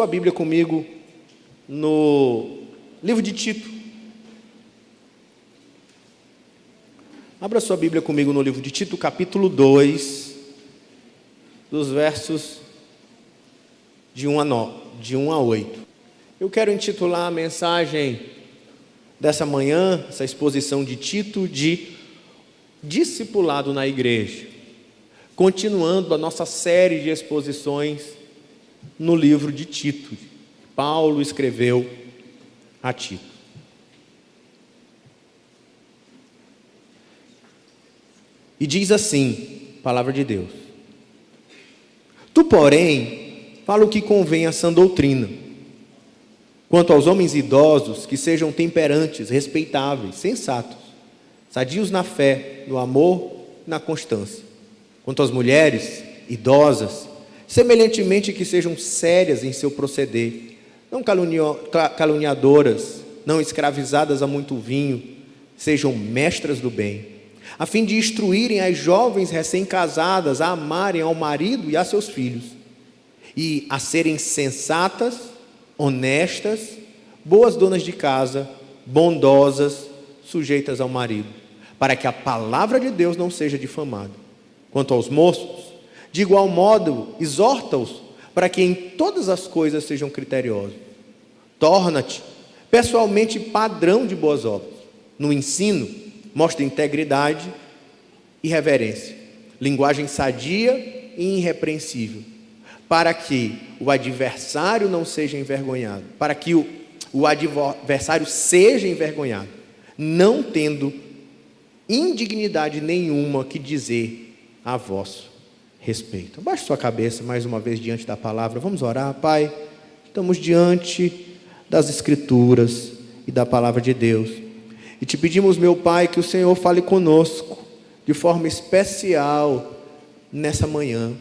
sua Bíblia comigo no livro de Tito. Abra sua Bíblia comigo no livro de Tito, capítulo 2, dos versos de 1 a 8. Eu quero intitular a mensagem dessa manhã, essa exposição de Tito, de discipulado na igreja, continuando a nossa série de exposições no livro de Tito. Paulo escreveu a Tito. E diz assim, palavra de Deus: Tu, porém, fala o que convém à sã doutrina. Quanto aos homens idosos, que sejam temperantes, respeitáveis, sensatos, sadios na fé, no amor e na constância. Quanto às mulheres idosas, semelhantemente que sejam sérias em seu proceder, não caluniadoras, não escravizadas a muito vinho, sejam mestras do bem, a fim de instruírem as jovens recém-casadas a amarem ao marido e a seus filhos, e a serem sensatas, honestas, boas donas de casa, bondosas, sujeitas ao marido, para que a palavra de Deus não seja difamada. Quanto aos moços, de igual modo, exorta-os para que em todas as coisas sejam criteriosos. Torna-te pessoalmente padrão de boas obras. No ensino, mostra integridade e reverência, linguagem sadia e irrepreensível, para que o adversário não seja envergonhado, para que o adversário seja envergonhado, não tendo indignidade nenhuma que dizer a vosso respeito. Abaixe sua cabeça mais uma vez diante da palavra. Vamos orar. Pai, estamos diante das Escrituras e da palavra de Deus, e te pedimos, meu Pai, que o Senhor fale conosco de forma especial nessa manhã,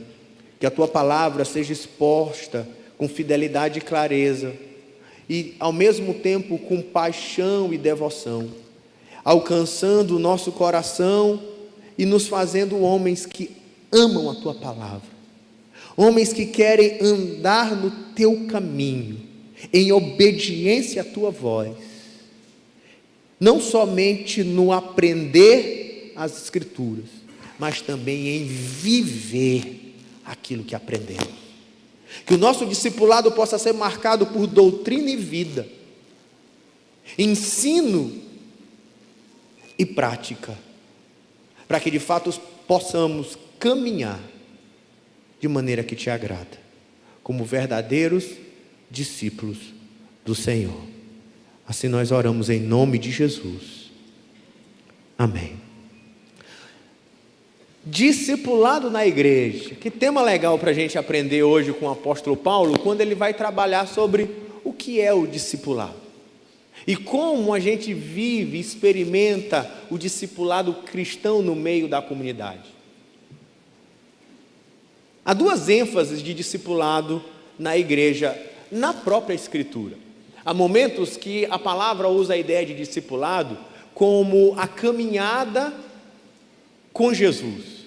que a tua palavra seja exposta com fidelidade e clareza, e ao mesmo tempo com paixão e devoção, alcançando o nosso coração e nos fazendo homens que amam a tua palavra, homens que querem andar no teu caminho, em obediência à tua voz, não somente no aprender as Escrituras, mas também em viver aquilo que aprendemos. Que o nosso discipulado possa ser marcado por doutrina e vida, ensino e prática, para que de fato possamos caminhar de maneira que te agrada, como verdadeiros discípulos do Senhor. Assim nós oramos em nome de Jesus. Amém. Discipulado na igreja. Que tema legal para a gente aprender hoje com o apóstolo Paulo, quando ele vai trabalhar sobre o que é o discipulado e como a gente vive, experimenta o discipulado cristão no meio da comunidade. Há duas ênfases de discipulado na igreja, na própria Escritura. Há momentos que a palavra usa a ideia de discipulado como a caminhada com Jesus.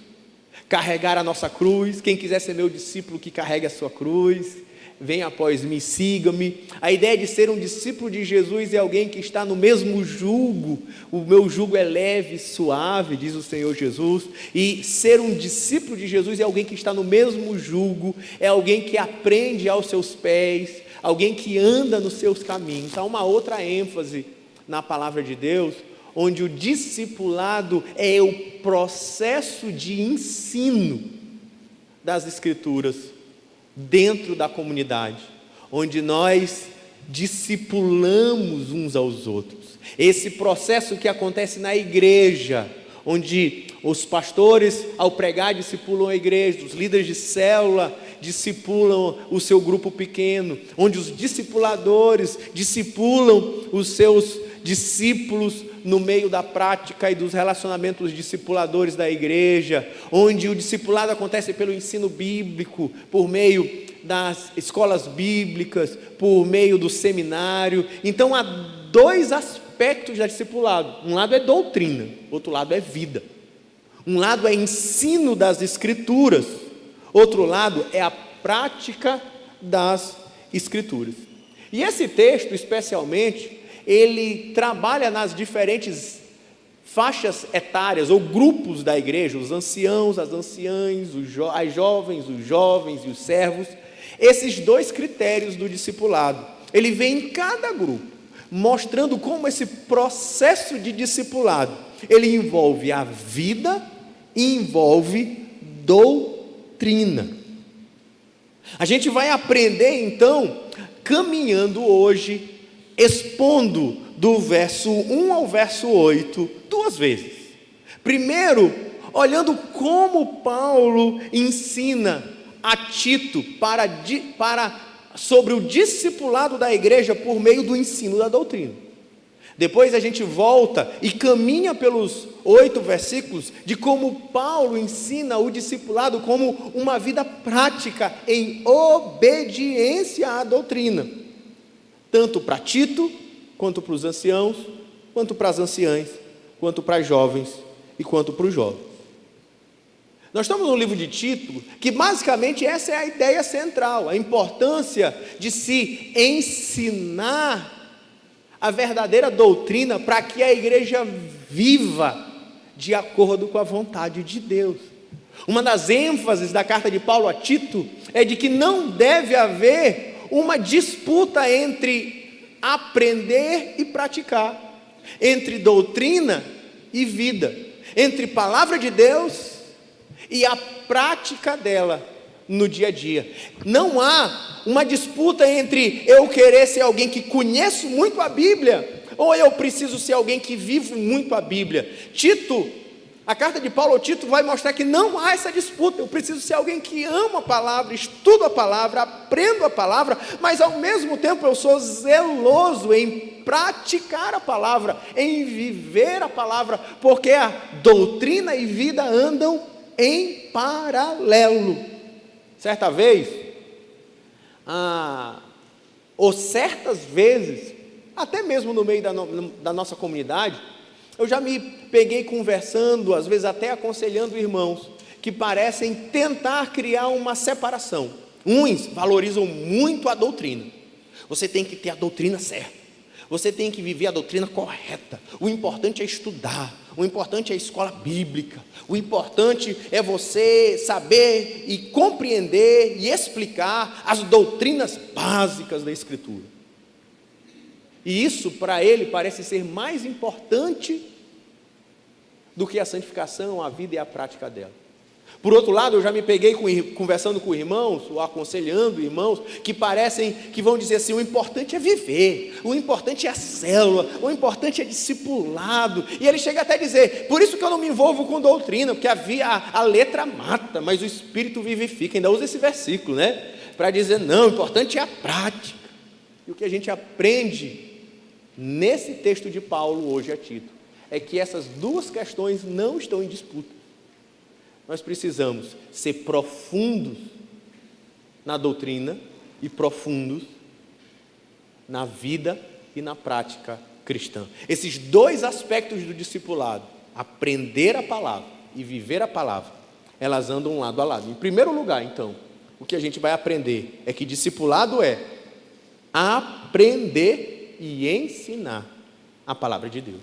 Carregar a nossa cruz. Quem quiser ser meu discípulo, que carregue a sua cruz. Venha após mim, siga-me. A ideia de ser um discípulo de Jesus é alguém que está no mesmo jugo. O meu jugo é leve e suave, diz o Senhor Jesus. E ser um discípulo de Jesus é alguém que está no mesmo jugo, é alguém que aprende aos seus pés, alguém que anda nos seus caminhos. Há uma outra ênfase na palavra de Deus, onde o discipulado é o processo de ensino das Escrituras dentro da comunidade, onde nós discipulamos uns aos outros. Esse processo que acontece na igreja, onde os pastores, ao pregar, discipulam a igreja, os líderes de célula discipulam o seu grupo pequeno, onde os discipuladores discipulam os seus discípulos no meio da prática e dos relacionamentos discipuladores da igreja, onde o discipulado acontece pelo ensino bíblico, por meio das escolas bíblicas, por meio do seminário. Então há dois aspectos da discipulado: um lado é doutrina, outro lado é vida. Um lado é ensino das Escrituras, outro lado é a prática das Escrituras. E esse texto, especialmente, ele trabalha nas diferentes faixas etárias ou grupos da igreja, os anciãos, as anciãs, as jovens, os jovens e os servos, esses dois critérios do discipulado. Ele vem em cada grupo, mostrando como esse processo de discipulado, ele envolve a vida e envolve doutrina. A gente vai aprender então, caminhando hoje, expondo do verso 1 ao verso 8, duas vezes. Primeiro, olhando como Paulo ensina a Tito sobre o discipulado da igreja por meio do ensino da doutrina. Depois a gente volta e caminha pelos 8 versículos de como Paulo ensina o discipulado como uma vida prática em obediência à doutrina, tanto para Tito, quanto para os anciãos, quanto para as anciãs, quanto para as jovens e quanto para os jovens. Nós estamos no livro de Tito, que basicamente essa é a ideia central, a importância de se ensinar a verdadeira doutrina para que a igreja viva de acordo com a vontade de Deus. Uma das ênfases da carta de Paulo a Tito é de que não deve haver uma disputa entre aprender e praticar, entre doutrina e vida, entre palavra de Deus e a prática dela no dia a dia. Não há uma disputa entre eu querer ser alguém que conheço muito a Bíblia, ou eu preciso ser alguém que vivo muito a Bíblia. A carta de Paulo ao Tito vai mostrar que não há essa disputa. Eu preciso ser alguém que ama a palavra, estudo a palavra, aprendo a palavra, mas ao mesmo tempo eu sou zeloso em praticar a palavra, em viver a palavra, porque a doutrina e vida andam em paralelo. Certa vez, ou certas vezes, até mesmo no meio da nossa comunidade, eu já me peguei conversando, às vezes até aconselhando irmãos, que parecem tentar criar uma separação. Uns valorizam muito a doutrina. Você tem que ter a doutrina certa. Você tem que viver a doutrina correta. O importante é estudar. O importante é a escola bíblica. O importante é você saber e compreender e explicar as doutrinas básicas da Escritura. E isso, para ele, parece ser mais importante do que a santificação, a vida e a prática dela. Por outro lado, eu já me peguei conversando com irmãos, ou aconselhando irmãos, que vão dizer assim, o importante é viver, o importante é a célula, o importante é discipulado, e ele chega até a dizer, por isso que eu não me envolvo com doutrina, porque a letra mata, mas o Espírito vivifica, ainda usa esse versículo, né, para dizer, não, o importante é a prática. E o que a gente aprende nesse texto de Paulo hoje a Tito, é que essas duas questões não estão em disputa. Nós precisamos ser profundos na doutrina e profundos na vida e na prática cristã. Esses dois aspectos do discipulado, aprender a palavra e viver a palavra, elas andam lado a lado. Em primeiro lugar, então, o que a gente vai aprender é que discipulado é aprender e ensinar a palavra de Deus.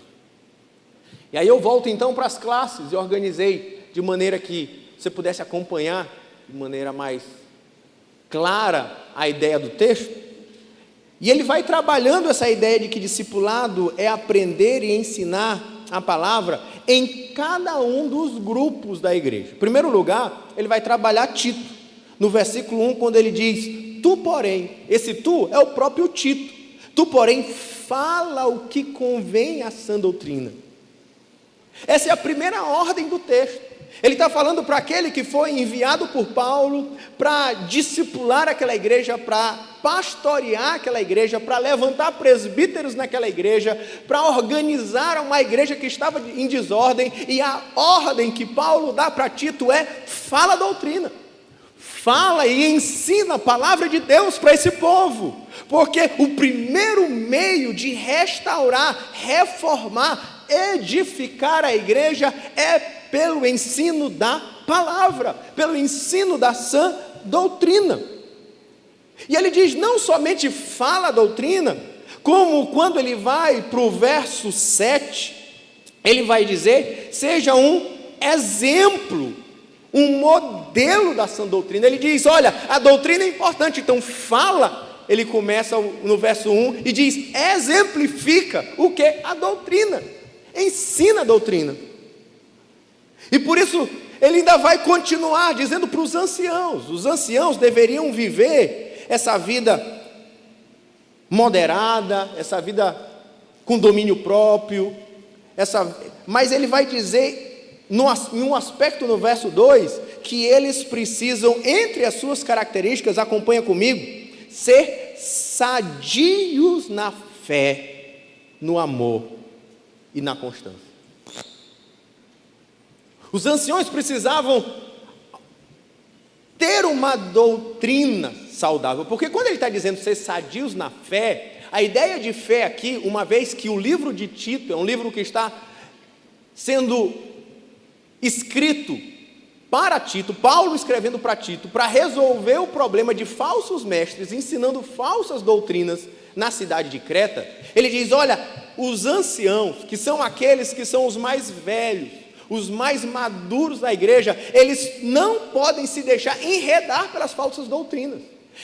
E aí eu volto então para as classes e organizei de maneira que você pudesse acompanhar de maneira mais clara a ideia do texto. E ele vai trabalhando essa ideia de que discipulado é aprender e ensinar a palavra em cada um dos grupos da igreja. Em primeiro lugar, ele vai trabalhar Tito, no versículo 1, quando ele diz, tu porém, esse tu é o próprio Tito, tu porém fala o que convém à sã doutrina. Essa é a primeira ordem do texto. Ele está falando para aquele que foi enviado por Paulo para discipular aquela igreja, para pastorear aquela igreja, para levantar presbíteros naquela igreja, para organizar uma igreja que estava em desordem, e a ordem que Paulo dá para Tito é, fala a doutrina, fala e ensina a palavra de Deus para esse povo, porque o primeiro meio de restaurar, reformar, edificar a igreja é pelo ensino da palavra, pelo ensino da sã doutrina. E ele diz, não somente fala a doutrina, como quando ele vai para o verso 7, ele vai dizer, seja um exemplo, um modelo da sã doutrina. Ele diz, olha, a doutrina é importante, então fala. Ele começa no verso 1 e diz, exemplifica o que? A doutrina, ensina a doutrina. E por isso ele ainda vai continuar dizendo para os anciãos deveriam viver essa vida moderada, essa vida com domínio próprio, mas ele vai dizer, em um aspecto no verso 2, que eles precisam, entre as suas características, acompanha comigo, ser sadios na fé, no amor e na constância. Os anciões precisavam ter uma doutrina saudável, porque quando ele está dizendo ser sadios na fé, a ideia de fé aqui, uma vez que o livro de Tito é um livro que está sendo escrito para Tito, Paulo escrevendo para Tito, para resolver o problema de falsos mestres, ensinando falsas doutrinas na cidade de Creta, ele diz, olha, os anciãos, que são aqueles que são os mais velhos, os mais maduros da igreja, eles não podem se deixar enredar pelas falsas doutrinas.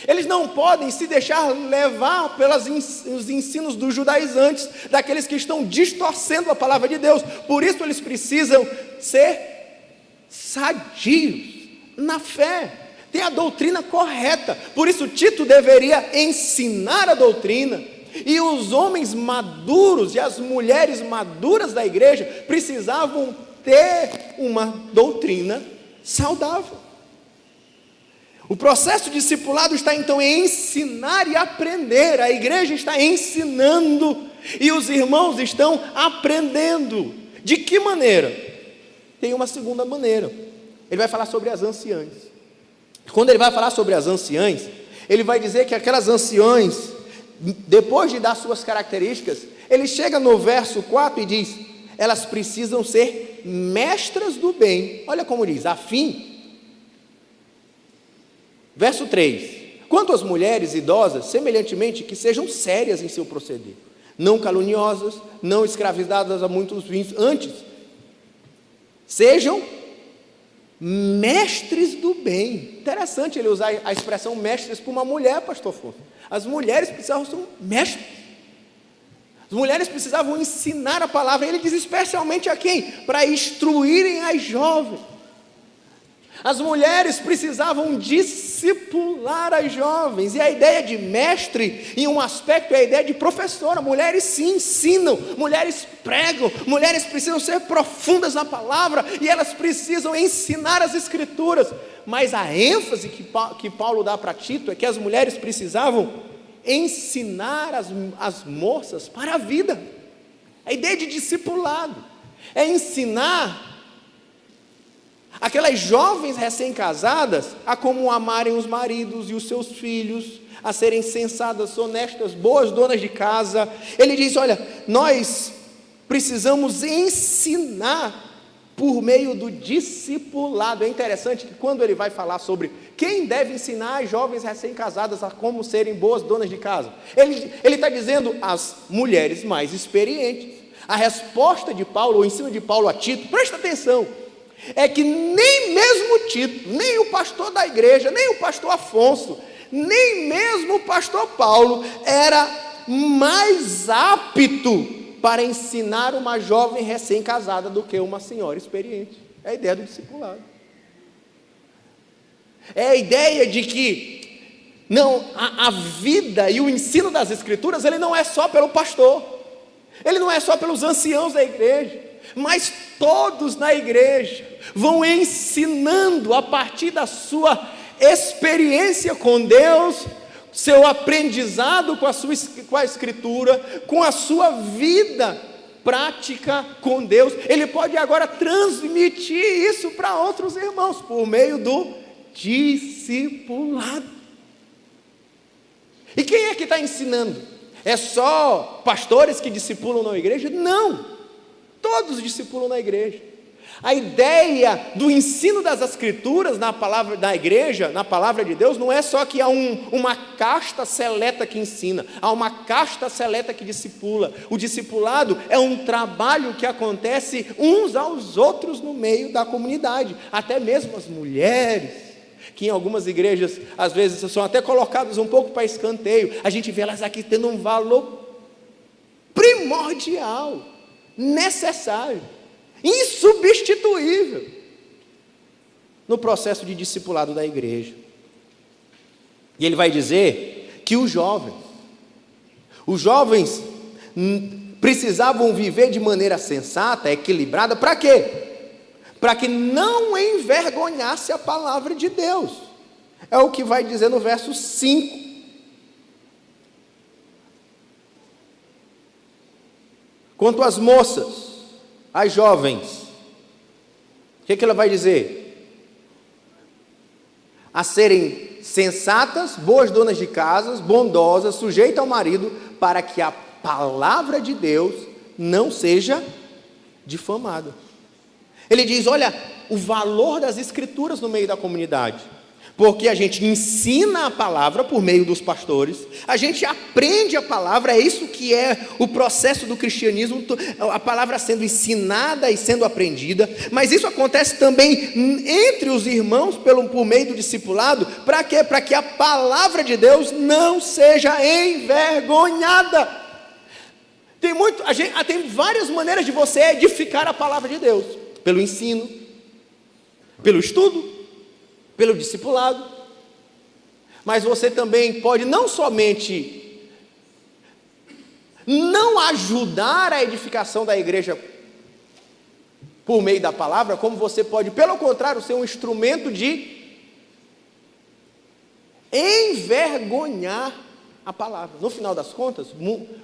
Eles não podem se deixar levar pelos ensinos dos judaizantes, daqueles que estão distorcendo a palavra de Deus. Por isso eles precisam ser sadios na fé, ter a doutrina correta. Por isso Tito deveria ensinar a doutrina, e os homens maduros e as mulheres maduras da igreja precisavam ter uma doutrina saudável. O processo discipulado está então em ensinar e aprender. A igreja está ensinando e os irmãos estão aprendendo. De que maneira? Tem uma segunda maneira. Ele vai falar sobre as anciãs. Quando ele vai falar sobre as anciãs, ele vai dizer que aquelas anciãs, depois de dar suas características, ele chega no verso 4 e diz, elas precisam ser mestras do bem. Olha como diz, a fim. Verso 3, quanto às mulheres idosas, semelhantemente, que sejam sérias em seu proceder, não caluniosas, não escravizadas a muitos vinhos, antes, sejam mestres do bem. Interessante ele usar a expressão mestres para uma mulher, pastor Afonso. As mulheres precisavam ser mestres. As mulheres precisavam ensinar a palavra. Ele diz especialmente a quem? Para instruírem as jovens. As mulheres precisavam discipular as jovens, e a ideia de mestre, em um aspecto, é a ideia de professora. Mulheres se ensinam, mulheres pregam, mulheres precisam ser profundas na palavra, e elas precisam ensinar as escrituras, mas a ênfase que Paulo dá para Tito, é que as mulheres precisavam ensinar as moças para a vida. A ideia de discipulado, é ensinar aquelas jovens recém-casadas a como amarem os maridos e os seus filhos, a serem sensatas, honestas, boas donas de casa. Ele diz, olha, nós precisamos ensinar por meio do discipulado. É interessante que quando ele vai falar sobre quem deve ensinar as jovens recém-casadas a como serem boas donas de casa, ele está dizendo as mulheres mais experientes. A resposta de Paulo, o ensino de Paulo a Tito, presta atenção, é que nem mesmo Tito, nem o pastor da igreja, nem o pastor Afonso, nem mesmo o pastor Paulo era mais apto para ensinar uma jovem recém-casada do que uma senhora experiente. É a ideia do discipulado. É a ideia de que não, a vida e o ensino das escrituras, ele não é só pelo pastor, ele não é só pelos anciãos da igreja, mas todos na igreja vão ensinando a partir da sua experiência com Deus, seu aprendizado com a escritura, com a sua vida prática com Deus. Ele pode agora transmitir isso para outros irmãos por meio do discipulado. E quem é que está ensinando? É só pastores que discipulam na igreja? Não, todos discipulam na igreja. A ideia do ensino das Escrituras na palavra da igreja, na palavra de Deus, não é só que há uma casta seleta que ensina, há uma casta seleta que discipula. O discipulado é um trabalho que acontece uns aos outros no meio da comunidade, até mesmo as mulheres, que em algumas igrejas, às vezes, são até colocadas um pouco para escanteio. A gente vê elas aqui tendo um valor primordial, necessário, insubstituível no processo de discipulado da igreja. E ele vai dizer que os jovens precisavam viver de maneira sensata, equilibrada, para quê? Para que não envergonhasse a palavra de Deus. É o que vai dizer no verso 5. Quanto às moças, as jovens, o que ela vai dizer? A serem sensatas, boas donas de casas, bondosas, sujeitas ao marido, para que a palavra de Deus não seja difamada. Ele diz, olha, o valor das Escrituras no meio da comunidade, porque a gente ensina a palavra por meio dos pastores, a gente aprende a palavra, é isso que é o processo do cristianismo, a palavra sendo ensinada e sendo aprendida, mas isso acontece também entre os irmãos por meio do discipulado, para quê? Para que a palavra de Deus não seja envergonhada. Tem várias maneiras de você edificar a palavra de Deus, pelo ensino, pelo estudo, pelo discipulado, mas você também pode não somente não ajudar a edificação da igreja por meio da palavra, como você pode, pelo contrário, ser um instrumento de envergonhar a palavra. No final das contas,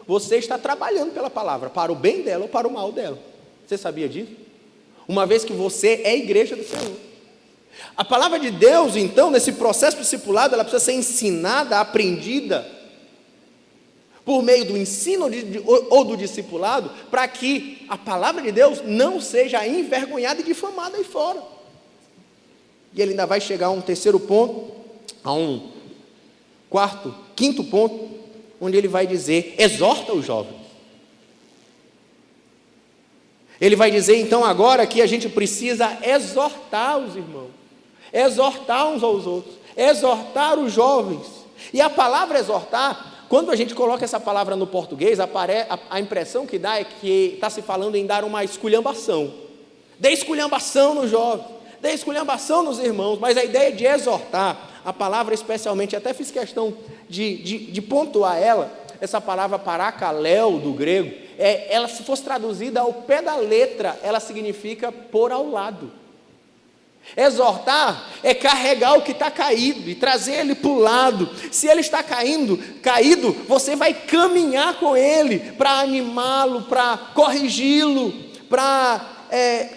você está trabalhando pela palavra, para o bem dela ou para o mal dela. Você sabia disso? Uma vez que você é a igreja do Senhor. A palavra de Deus, então, nesse processo discipulado, ela precisa ser ensinada, aprendida, por meio do ensino ou do discipulado, para que a palavra de Deus não seja envergonhada e difamada aí fora. E ele ainda vai chegar a um terceiro ponto, a um quinto ponto, onde ele vai dizer, exorta os jovens. Ele vai dizer então agora que a gente precisa exortar os irmãos, exortar uns aos outros, exortar os jovens. E a palavra exortar, quando a gente coloca essa palavra no português, a impressão que dá é que está se falando em dar uma esculhambação. Dê esculhambação nos jovens, dê esculhambação nos irmãos, mas a ideia de exortar, a palavra especialmente, até fiz questão de pontuar essa palavra paracaléu do grego, ela se fosse traduzida ao pé da letra, ela significa pôr ao lado. Exortar é carregar o que está caído e trazer ele para o lado. Se ele está caído, você vai caminhar com ele para animá-lo, para corrigi-lo, para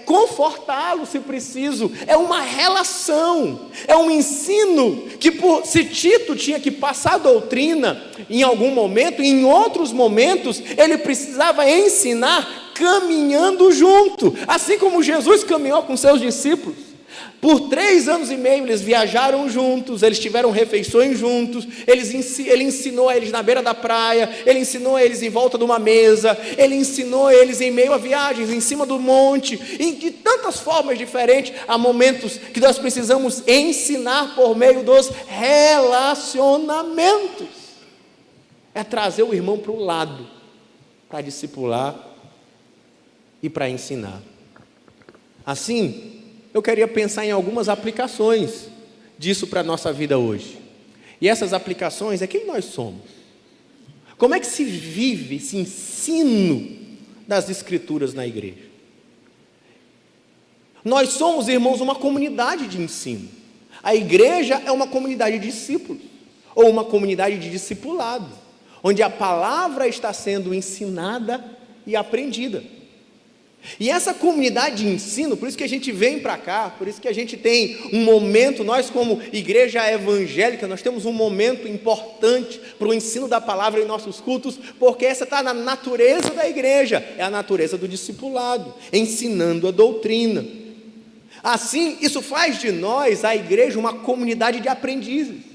confortá-lo se preciso. É uma relação, é um ensino que se Tito tinha que passar doutrina em algum momento, em outros momentos ele precisava ensinar caminhando junto, assim como Jesus caminhou com seus discípulos. Por 3 anos e meio eles viajaram juntos, eles tiveram refeições juntos, ele ensinou a eles na beira da praia, ele ensinou a eles em volta de uma mesa, ele ensinou a eles em meio a viagens, em cima do monte, e de tantas formas diferentes. Há momentos que nós precisamos ensinar por meio dos relacionamentos. É trazer o irmão para o lado, para discipular e para ensinar. Assim, eu queria pensar em algumas aplicações disso para a nossa vida hoje. E essas aplicações é quem nós somos. Como é que se vive esse ensino das Escrituras na igreja? Nós somos, irmãos, uma comunidade de ensino. A igreja é uma comunidade de discípulos, ou uma comunidade de discipulado, onde a palavra está sendo ensinada e aprendida. E essa comunidade de ensino, por isso que a gente vem para cá, por isso que a gente tem um momento, nós como igreja evangélica, nós temos um momento importante para o ensino da palavra em nossos cultos, porque essa está na natureza da igreja, é a natureza do discipulado, ensinando a doutrina, Assim, isso faz de nós, a igreja, uma comunidade de aprendizes.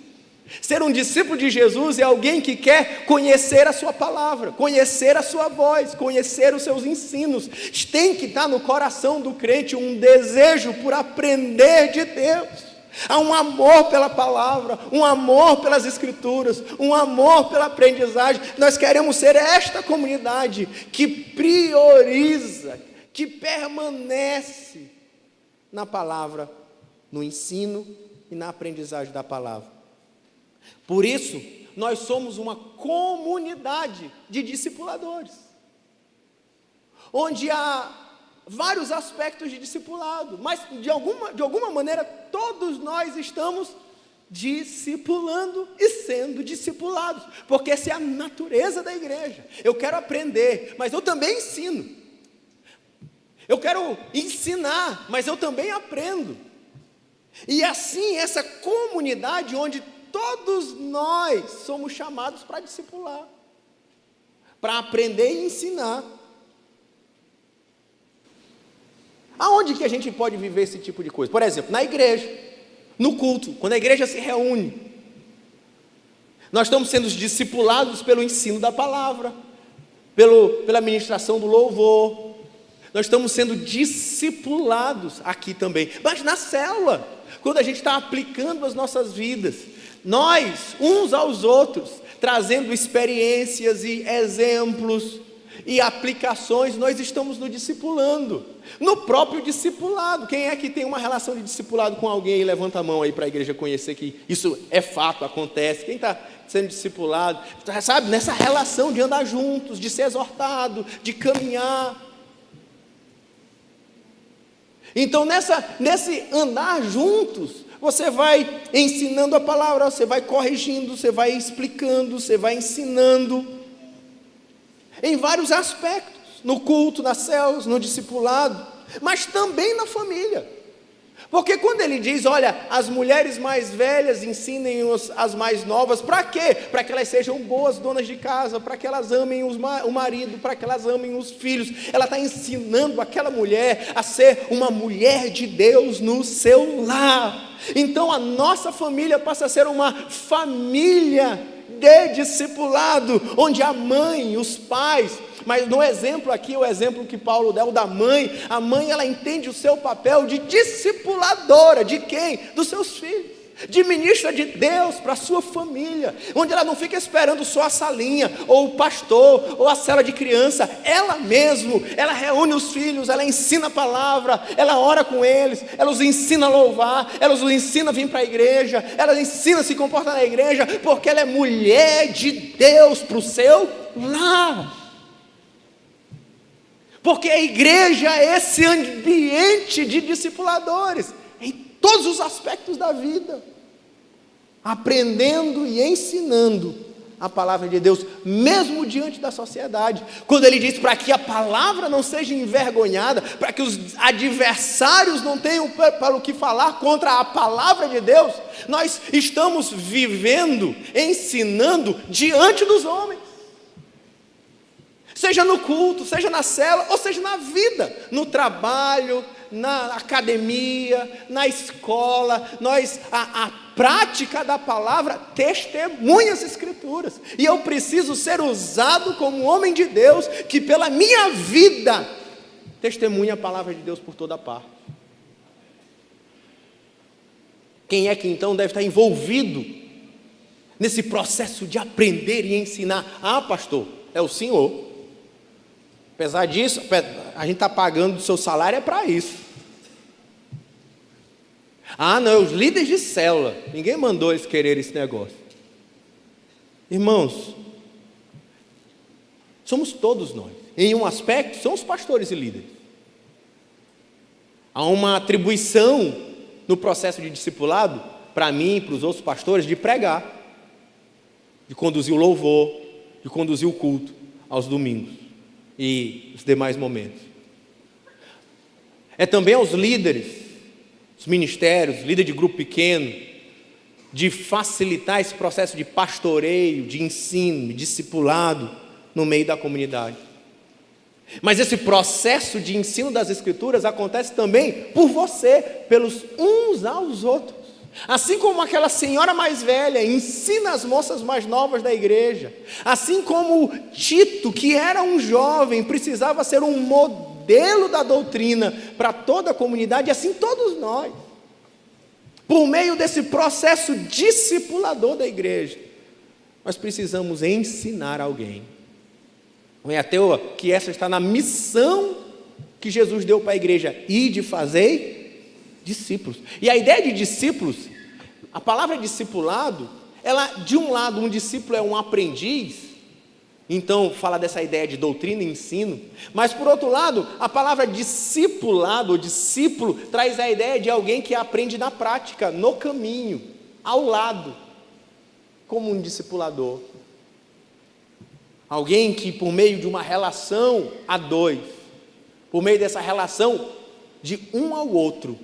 Ser um discípulo de Jesus é alguém que quer conhecer a sua palavra, conhecer a sua voz, conhecer os seus ensinos. Tem que estar no coração do crente um desejo por aprender de Deus. Há um amor pela palavra, um amor pelas escrituras, um amor pela aprendizagem. Nós queremos ser esta comunidade que prioriza, que permanece na palavra, no ensino e na aprendizagem da palavra. Por isso, nós somos uma comunidade de discipuladores, onde há vários aspectos de discipulado, mas de alguma maneira todos nós estamos discipulando e sendo discipulados, porque essa é a natureza da igreja. Eu quero aprender, mas eu também ensino. Eu quero ensinar, mas eu também aprendo. E assim, essa comunidade onde todos nós somos chamados para discipular, para aprender e ensinar. Aonde que a gente pode viver esse tipo de coisa? Por exemplo, na igreja, no culto, quando a igreja se reúne, nós estamos sendo discipulados pelo ensino da palavra, pela ministração do louvor, nós estamos sendo discipulados aqui também, mas na célula, quando a gente está aplicando as nossas vidas, nós, uns aos outros, trazendo experiências e exemplos e aplicações, nós estamos nos discipulando, no próprio discipulado. Quem é que tem uma relação de discipulado com alguém e levanta a mão aí para a igreja conhecer que isso é fato, acontece? Quem está sendo discipulado, sabe, nessa relação de andar juntos, de ser exortado, de caminhar. Então nesse andar juntos, você vai ensinando a palavra, você vai corrigindo, você vai explicando, você vai ensinando, em vários aspectos, no culto, nas células, no discipulado, mas também na família. Porque quando ele diz, olha, as mulheres mais velhas ensinem as mais novas, para quê? Para que elas sejam boas donas de casa, para que elas amem o marido, para que elas amem os filhos. Ela está ensinando aquela mulher a ser uma mulher de Deus no seu lar. Então a nossa família passa a ser uma família de discipulado, onde a mãe, os pais, mas no exemplo aqui, o exemplo que Paulo deu da mãe, a mãe ela entende o seu papel de discipuladora, de quem? Dos seus filhos, de ministra de Deus para a sua família, onde ela não fica esperando só a salinha, ou o pastor, ou a cela de criança, ela mesmo, ela reúne os filhos, ela ensina a palavra, ela ora com eles, ela os ensina a louvar, ela os ensina a vir para a igreja, ela os ensina a se comportar na igreja, porque ela é mulher de Deus para o seu lar. Porque a igreja é esse ambiente de discipuladores, em todos os aspectos da vida, aprendendo e ensinando a palavra de Deus, mesmo diante da sociedade. Quando ele diz para que a palavra não seja envergonhada, para que os adversários não tenham para o que falar contra a palavra de Deus, nós estamos vivendo, ensinando diante dos homens. Seja no culto, seja na cela, ou seja na vida, no trabalho, na academia, na escola, a prática da palavra testemunha as escrituras, e eu preciso ser usado como um homem de Deus, que pela minha vida, testemunha a palavra de Deus por toda parte. Quem é que então deve estar envolvido nesse processo de aprender e ensinar? Ah, pastor, é o senhor. Apesar disso, a gente está pagando o seu salário é para isso. Ah, não, os líderes de célula, ninguém mandou eles querer esse negócio. Irmãos, somos todos nós. Em um aspecto, são os pastores e líderes. Há uma atribuição no processo de discipulado, para mim e para os outros pastores, de pregar, de conduzir o louvor, de conduzir o culto aos domingos e os demais momentos. É também aos líderes, os ministérios, líder de grupo pequeno, de facilitar esse processo de pastoreio, de ensino, de discipulado no meio da comunidade. Mas esse processo de ensino das Escrituras acontece também por você, pelos uns aos outros. Assim como aquela senhora mais velha ensina as moças mais novas da igreja, assim como Tito, que era um jovem, precisava ser um modelo da doutrina para toda a comunidade, assim todos nós, por meio desse processo discipulador da igreja, nós precisamos ensinar alguém. Não é à toa que essa está na missão que Jesus deu para a igreja, e de fazer discípulos. E a ideia de discípulos, a palavra discipulado, ela, de um lado, um discípulo é um aprendiz, então fala dessa ideia de doutrina e ensino, mas por outro lado, a palavra discipulado, ou discípulo, traz a ideia de alguém que aprende na prática, no caminho, ao lado, como um discipulador. Alguém que, por meio de uma relação a dois, por meio dessa relação de um ao outro,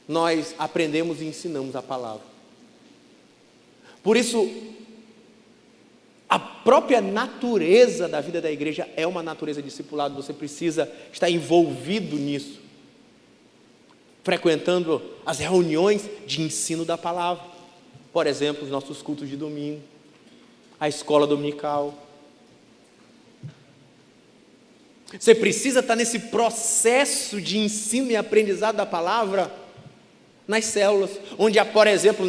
nós aprendemos e ensinamos a palavra. Por isso, a própria natureza da vida da igreja é uma natureza discipulada. Você precisa estar envolvido nisso, frequentando as reuniões de ensino da palavra. Por exemplo, os nossos cultos de domingo, a escola dominical. Você precisa estar nesse processo de ensino e aprendizado da palavra nas células, onde, por exemplo,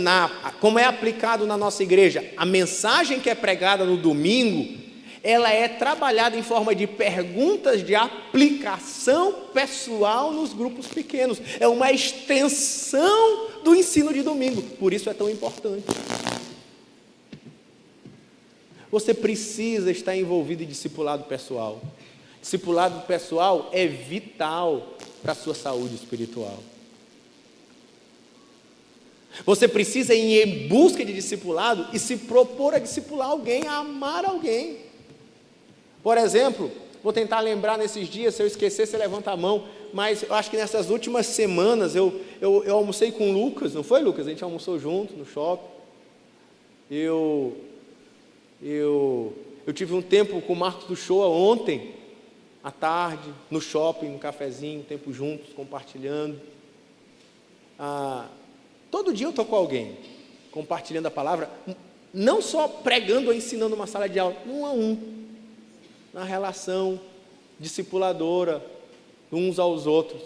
como é aplicado na nossa igreja, a mensagem que é pregada no domingo, ela é trabalhada em forma de perguntas de aplicação pessoal nos grupos pequenos. É uma extensão do ensino de domingo, por isso é tão importante. Você precisa estar envolvido em discipulado pessoal. Discipulado pessoal é vital para a sua saúde espiritual. Você precisa ir em busca de discipulado e se propor a discipular alguém, a amar alguém. Por exemplo, vou tentar lembrar nesses dias, se eu esquecer, você levanta a mão, mas eu acho que nessas últimas semanas eu almocei com o Lucas, não foi, Lucas? A gente almoçou junto no shopping. Eu tive um tempo com o Marcos do Shoa ontem, à tarde, no shopping, um cafezinho, um tempo juntos, compartilhando. Todo dia eu estou com alguém, compartilhando a palavra, não só pregando ou ensinando uma sala de aula, um a um, na relação discipuladora, uns aos outros.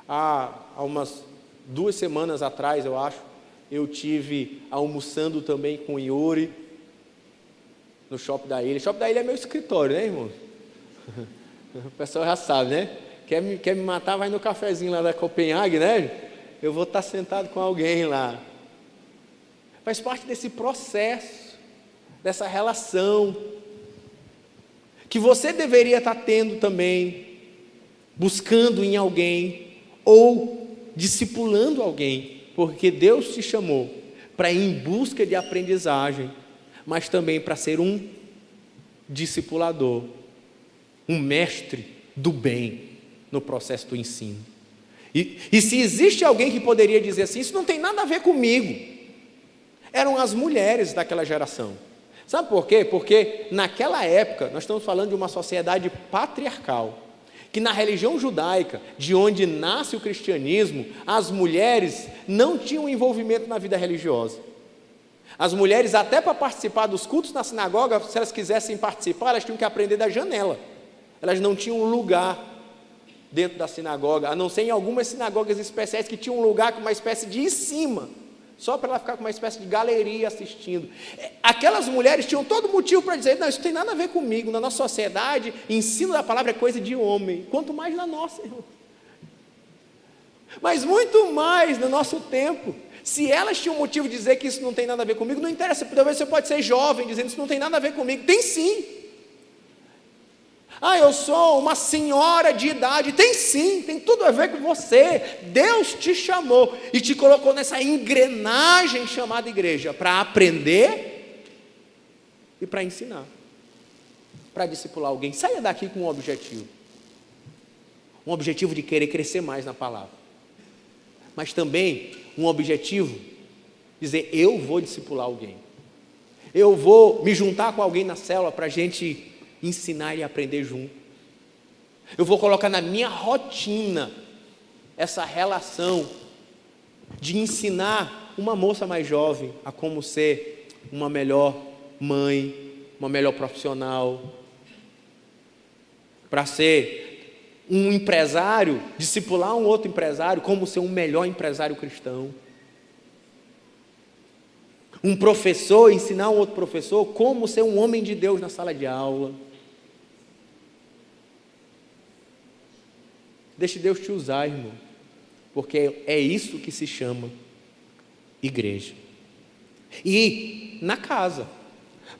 Há umas 2 semanas atrás, eu acho, eu tive almoçando também com o Yuri, no Shopping da Ilha. Shopping da Ilha é meu escritório, né, irmão? O pessoal já sabe, né? Quer me matar, vai no cafezinho lá da Copenhague, né? Eu vou estar sentado com alguém lá. Faz parte desse processo, dessa relação, que você deveria estar tendo também, buscando em alguém, ou discipulando alguém, porque Deus te chamou para ir em busca de aprendizagem, mas também para ser um discipulador, um mestre do bem no processo do ensino. E se existe alguém que poderia dizer assim, isso não tem nada a ver comigo, eram as mulheres daquela geração. Sabe por quê? Porque naquela época, nós estamos falando de uma sociedade patriarcal, que na religião judaica, de onde nasce o cristianismo, as mulheres não tinham envolvimento na vida religiosa. As mulheres, até para participar dos cultos na sinagoga, se elas quisessem participar, elas tinham que aprender da janela. Elas não tinham lugar dentro da sinagoga, a não ser em algumas sinagogas especiais que tinham um lugar com uma espécie de em cima, só para ela ficar com uma espécie de galeria assistindo. Aquelas mulheres tinham todo motivo para dizer, não, isso não tem nada a ver comigo, na nossa sociedade, ensino da palavra é coisa de homem, quanto mais na nossa, irmão. Mas muito mais no nosso tempo. Se elas tinham motivo de dizer que isso não tem nada a ver comigo, não interessa, talvez você pode ser jovem dizendo isso não tem nada a ver comigo, tem sim. Eu sou uma senhora de idade, tem sim, tem tudo a ver com você. Deus te chamou e te colocou nessa engrenagem chamada igreja, para aprender e para ensinar, para discipular alguém. Saia daqui com um objetivo de querer crescer mais na palavra, mas também um objetivo, dizer, eu vou discipular alguém, eu vou me juntar com alguém na célula para a gente ensinar e aprender junto. Eu vou colocar na minha rotina essa relação de ensinar uma moça mais jovem a como ser uma melhor mãe, uma melhor profissional, para ser um empresário, discipular um outro empresário, como ser um melhor empresário cristão. Um professor ensinar um outro professor como ser um homem de Deus na sala de aula. Deixe Deus te usar, irmão, porque é isso que se chama igreja. E na casa,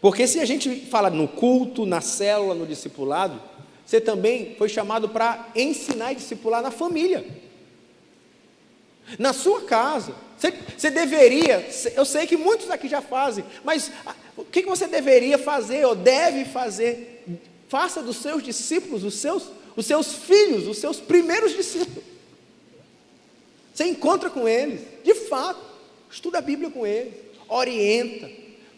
porque se a gente fala no culto, na célula, no discipulado, você também foi chamado para ensinar e discipular na família, na sua casa. Você deveria, eu sei que muitos aqui já fazem, mas o que você deveria fazer ou deve fazer? Faça dos seus discípulos os seus filhos, os seus primeiros discípulos. Você encontra com eles, de fato, estuda a Bíblia com eles, orienta,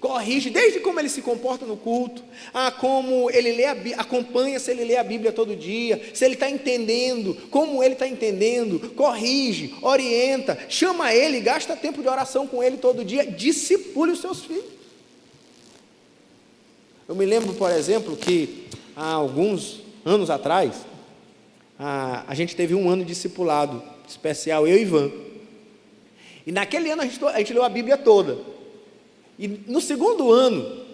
corrige, desde como ele se comporta no culto, a como ele lê a Bíblia, acompanha se ele lê a Bíblia todo dia, se ele está entendendo, como ele está entendendo, corrige, orienta, chama ele, gasta tempo de oração com ele todo dia, discipule os seus filhos. Eu me lembro, por exemplo, que há alguns anos atrás, a gente teve um ano de discipulado especial, eu e Ivan, e naquele ano a gente leu a Bíblia toda. E no segundo ano,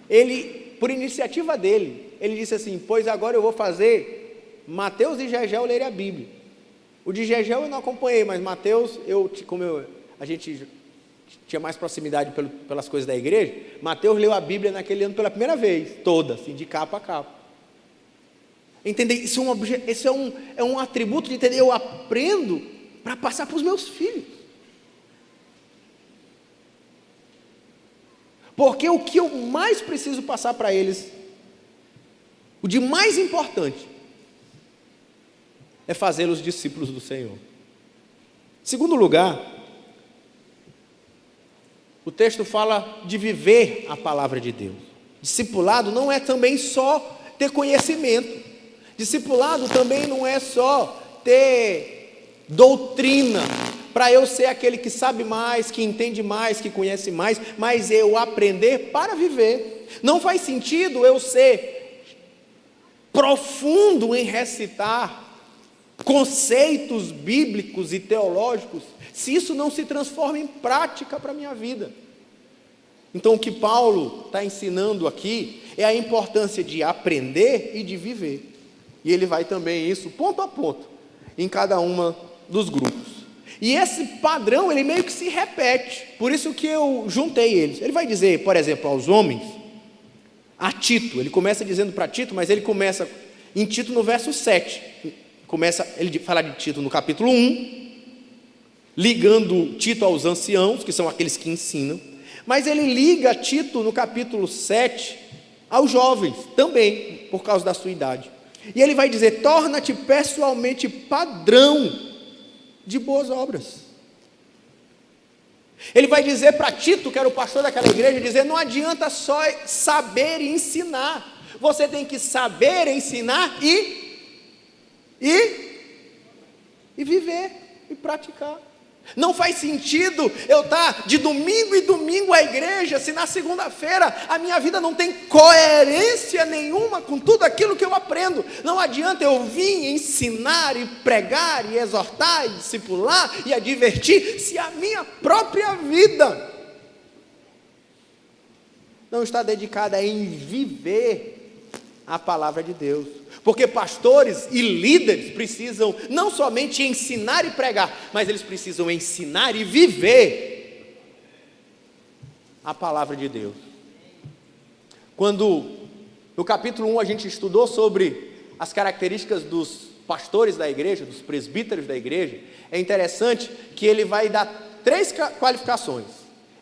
ele, por iniciativa dele, ele disse assim: pois agora eu vou fazer Mateus e Gegel lerem a Bíblia. O de Gegel eu não acompanhei, mas Mateus, a gente tinha mais proximidade pelas coisas da igreja, Mateus leu a Bíblia naquele ano pela primeira vez, toda, assim, de capa a capa. Entender? Isso é um atributo de entender, eu aprendo para passar para os meus filhos. Porque o que eu mais preciso passar para eles, o de mais importante, é fazê-los discípulos do Senhor. Segundo lugar, o texto fala de viver a palavra de Deus. Discipulado não é também só ter conhecimento. Discipulado também não é só ter doutrina, para eu ser aquele que sabe mais, que entende mais, que conhece mais, mas eu aprender para viver. Não faz sentido eu ser profundo em recitar conceitos bíblicos e teológicos, se isso não se transforma em prática para a minha vida. Então o que Paulo está ensinando aqui é a importância de aprender e de viver. E ele vai também isso ponto a ponto, em cada uma dos grupos. E esse padrão, ele meio que se repete, por isso que eu juntei eles. Ele vai dizer, por exemplo, aos homens, a Tito, ele começa dizendo para Tito, mas ele começa em Tito no verso 7, ele fala de Tito no capítulo 1, ligando Tito aos anciãos, que são aqueles que ensinam, mas ele liga Tito no capítulo 7 aos jovens, também, por causa da sua idade. E ele vai dizer, torna-te pessoalmente padrão de boas obras. Ele vai dizer para Tito, que era o pastor daquela igreja, dizer, não adianta só saber e ensinar, você tem que saber ensinar e viver, e praticar. Não faz sentido eu estar de domingo em domingo à igreja, se na segunda-feira a minha vida não tem coerência nenhuma com tudo aquilo que eu aprendo. Não adianta eu vir ensinar e pregar e exortar e discipular e advertir, se a minha própria vida não está dedicada em viver a palavra de Deus. Porque pastores e líderes precisam não somente ensinar e pregar, mas eles precisam ensinar e viver a palavra de Deus. Quando no capítulo 1 a gente estudou sobre as características dos pastores da igreja, dos presbíteros da igreja, é interessante que ele vai dar 3 qualificações.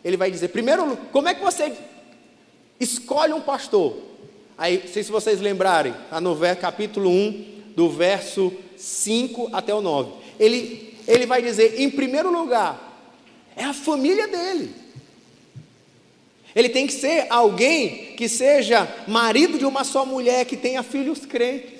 Ele vai dizer, primeiro, como é que você escolhe um pastor? Aí, não sei se vocês lembrarem, está no capítulo 1, do verso 5 até o 9. Ele vai dizer, em primeiro lugar, é a família dele. Ele tem que ser alguém que seja marido de uma só mulher, que tenha filhos crentes.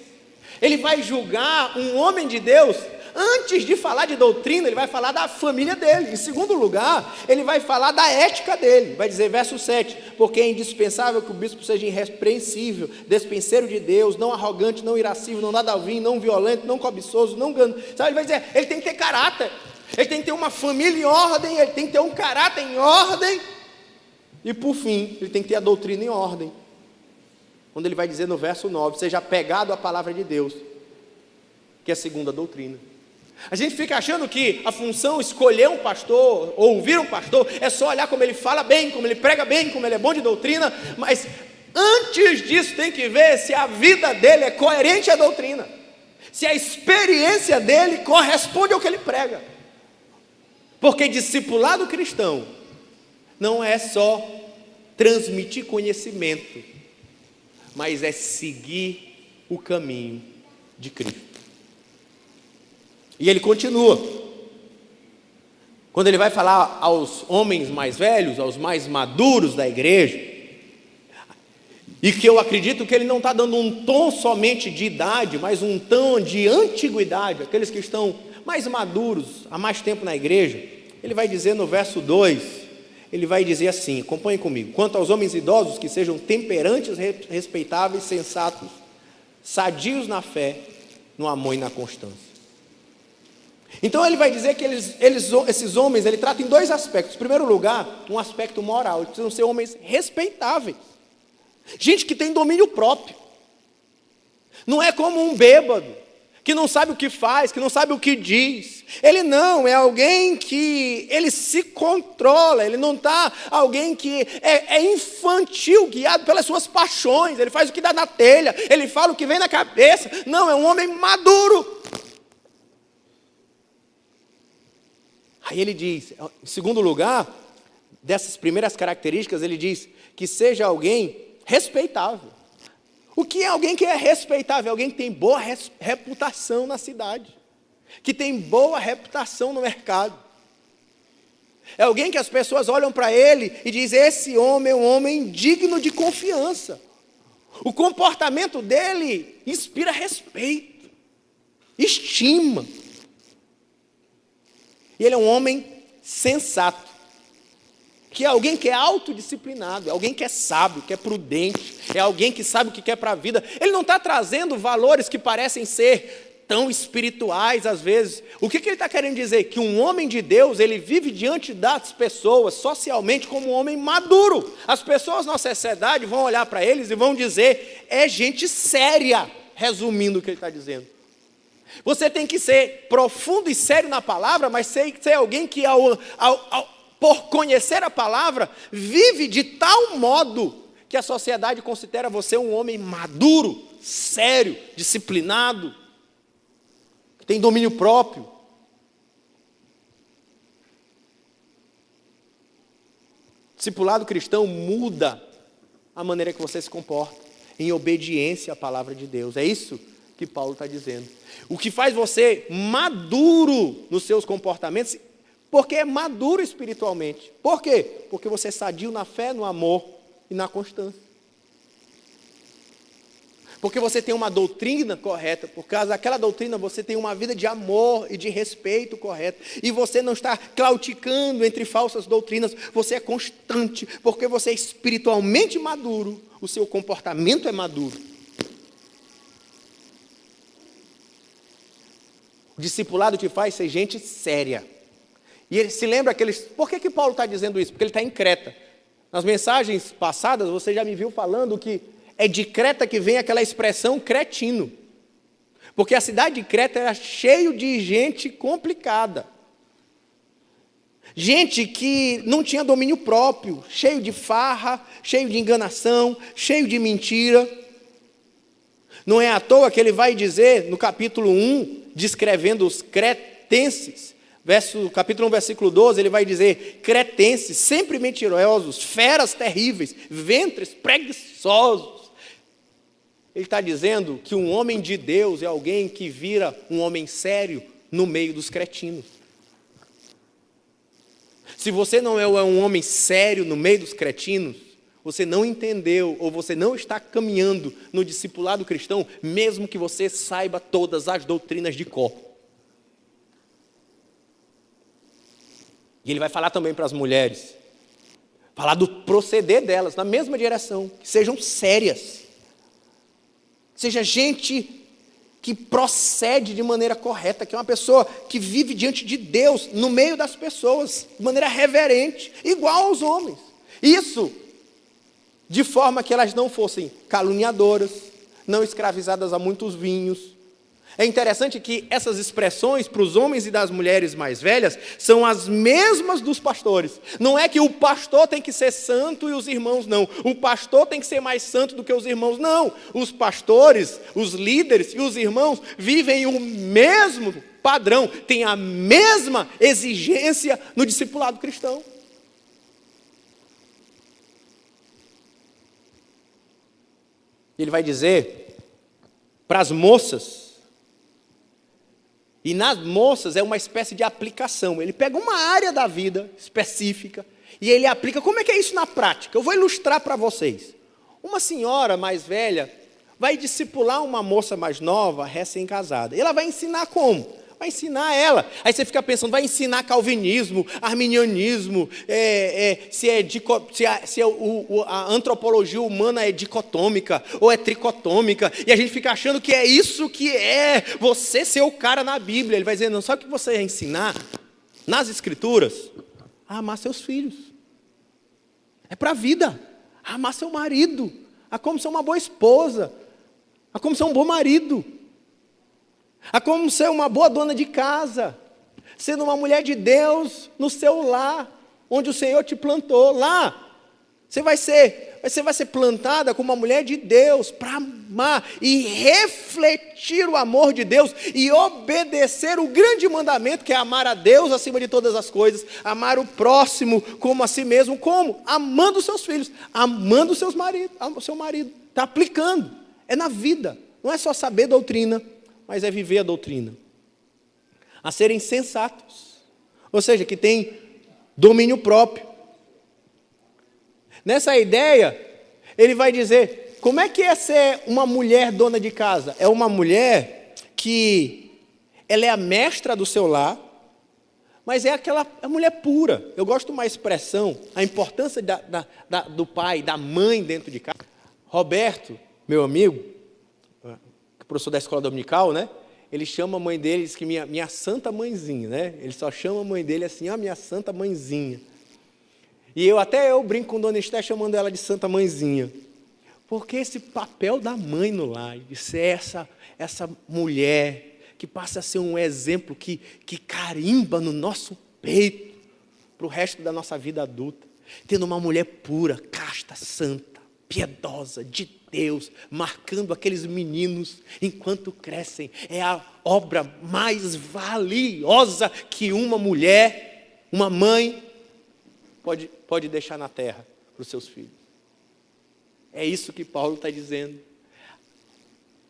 Ele vai julgar um homem de Deus. Antes de falar de doutrina, ele vai falar da família dele. Em segundo lugar, ele vai falar da ética dele. Vai dizer, verso 7, porque é indispensável que o bispo seja irrepreensível, despenseiro de Deus, não arrogante, não irascível, não nada ao vinho, não violento, não cobiçoso, não gano. Sabe, ele vai dizer, ele tem que ter caráter, ele tem que ter uma família em ordem, ele tem que ter um caráter em ordem, e por fim, ele tem que ter a doutrina em ordem. Quando ele vai dizer no verso 9, seja apegado à palavra de Deus, que é a segunda doutrina. A gente fica achando que a função escolher um pastor, ou ouvir um pastor, é só olhar como ele fala bem, como ele prega bem, como ele é bom de doutrina, mas antes disso tem que ver se a vida dele é coerente à doutrina, se a experiência dele corresponde ao que ele prega. Porque discipulado cristão não é só transmitir conhecimento, mas é seguir o caminho de Cristo. E ele continua, quando ele vai falar aos homens mais velhos, aos mais maduros da igreja, e que eu acredito que ele não está dando um tom somente de idade, mas um tom de antiguidade, aqueles que estão mais maduros, há mais tempo na igreja. Ele vai dizer no verso 2, ele vai dizer assim, acompanhe comigo, quanto aos homens idosos que sejam temperantes, respeitáveis, sensatos, sadios na fé, no amor e na constância. Então ele vai dizer que esses homens, ele trata em dois aspectos. Em primeiro lugar, um aspecto moral. Eles precisam ser homens respeitáveis. Gente que tem domínio próprio. Não é como um bêbado, que não sabe o que faz, que não sabe o que diz. Ele não, é alguém que ele se controla. Ele não está alguém que é infantil, guiado pelas suas paixões. Ele faz o que dá na telha, ele fala o que vem na cabeça. Não, é um homem maduro. Aí ele diz, em segundo lugar, dessas primeiras características, ele diz que seja alguém respeitável. O que é alguém que é respeitável? Alguém que tem boa reputação na cidade, que tem boa reputação no mercado. É alguém que as pessoas olham para ele e dizem, esse homem é um homem digno de confiança. O comportamento dele inspira respeito, estima. E ele é um homem sensato, que é alguém que é autodisciplinado, é alguém que é sábio, que é prudente, é alguém que sabe o que quer para a vida. Ele não está trazendo valores que parecem ser tão espirituais às vezes. O que ele está querendo dizer? Que um homem de Deus, ele vive diante das pessoas, socialmente, como um homem maduro. As pessoas na nossa sociedade vão olhar para eles e vão dizer, é gente séria, resumindo o que ele está dizendo. Você tem que ser profundo e sério na palavra, mas ser alguém que, por conhecer a palavra, vive de tal modo que a sociedade considera você um homem maduro, sério, disciplinado, que tem domínio próprio. Discipulado cristão muda a maneira que você se comporta, em obediência à palavra de Deus. É isso que Paulo está dizendo. O que faz você maduro nos seus comportamentos, porque é maduro espiritualmente. Por quê? Porque você é sadio na fé, no amor e na constância. Porque você tem uma doutrina correta, por causa daquela doutrina você tem uma vida de amor e de respeito correto. E você não está claudicando entre falsas doutrinas, você é constante, porque você é espiritualmente maduro, o seu comportamento é maduro. O discipulado te faz ser gente séria. E ele se lembra por que Paulo está dizendo isso? Porque ele está em Creta. Nas mensagens passadas, você já me viu falando que é de Creta que vem aquela expressão cretino. Porque a cidade de Creta era cheio de gente complicada. Gente que não tinha domínio próprio, cheio de farra, cheio de enganação, cheio de mentira. Não é à toa que ele vai dizer no capítulo 1, descrevendo os cretenses, capítulo 1, versículo 12, ele vai dizer, cretenses, sempre mentirosos, feras terríveis, ventres preguiçosos. Ele está dizendo que um homem de Deus é alguém que vira um homem sério no meio dos cretinos. Se você não é um homem sério no meio dos cretinos, você não entendeu ou você não está caminhando no discipulado cristão, mesmo que você saiba todas as doutrinas de cor. E ele vai falar também para as mulheres, falar do proceder delas, na mesma direção, que sejam sérias, seja gente que procede de maneira correta, que é uma pessoa que vive diante de Deus, no meio das pessoas, de maneira reverente, igual aos homens. Isso, de forma que elas não fossem caluniadoras, não escravizadas a muitos vinhos. É interessante que essas expressões para os homens e das mulheres mais velhas são as mesmas dos pastores. Não é que o pastor tem que ser santo e os irmãos não. O pastor tem que ser mais santo do que os irmãos, não. Os pastores, os líderes e os irmãos vivem o mesmo padrão, têm a mesma exigência no discipulado cristão. Ele vai dizer para as moças, e nas moças é uma espécie de aplicação. Ele pega uma área da vida específica e ele aplica. Como é que é isso na prática? Eu vou ilustrar para vocês. Uma senhora mais velha vai discipular uma moça mais nova, recém-casada. E ela vai ensinar como? Vai ensinar ela. Aí você fica pensando, vai ensinar calvinismo, arminianismo, a antropologia humana é dicotômica ou é tricotômica, e a gente fica achando que é isso que é você ser o cara na Bíblia. Ele vai dizer, não, sabe o que você vai ensinar nas Escrituras? A amar seus filhos. É para a vida. A amar seu marido. A como ser uma boa esposa. A como ser um bom marido. A como ser uma boa dona de casa, sendo uma mulher de Deus no seu lar, onde o Senhor te plantou. Lá, você vai ser plantada como uma mulher de Deus, para amar e refletir o amor de Deus e obedecer o grande mandamento, que é amar a Deus acima de todas as coisas, amar o próximo como a si mesmo. Como? Amando os seus filhos, amando o seu marido. Está aplicando, é na vida, não é só saber doutrina, mas é viver a doutrina. A serem sensatos, ou seja, que tem domínio próprio. Nessa ideia, ele vai dizer, como é que é ser uma mulher dona de casa? É uma mulher que ela é a mestra do seu lar, mas é a mulher pura. Eu gosto de uma expressão, a importância do pai, da mãe dentro de casa. Roberto, meu amigo, professor da escola dominical, né? Ele chama a mãe dele, diz que minha santa mãezinha, né? Ele só chama a mãe dele assim, minha santa mãezinha. E eu brinco com Dona Esté chamando ela de santa mãezinha. Porque esse papel da mãe no lar, de ser essa mulher que passa a ser um exemplo que carimba no nosso peito para o resto da nossa vida adulta. Tendo uma mulher pura, casta, santa, piedosa, de Deus, marcando aqueles meninos enquanto crescem. É a obra mais valiosa que uma mulher, uma mãe, pode deixar na terra para os seus filhos. É isso que Paulo está dizendo.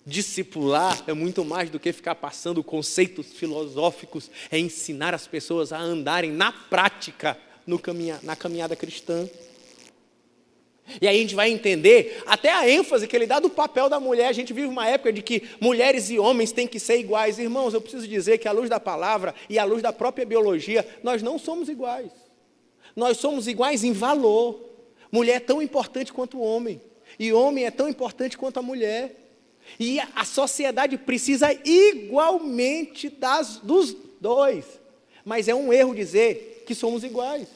Discipular é muito mais do que ficar passando conceitos filosóficos, é ensinar as pessoas a andarem na prática, na caminhada cristã. E aí a gente vai entender até a ênfase que ele dá do papel da mulher. A gente vive uma época de que mulheres e homens têm que ser iguais. Irmãos, eu preciso dizer que à luz da palavra e à luz da própria biologia, nós não somos iguais. Nós somos iguais em valor. Mulher é tão importante quanto o homem. E homem é tão importante quanto a mulher. E a sociedade precisa igualmente dos dois. Mas é um erro dizer que somos iguais.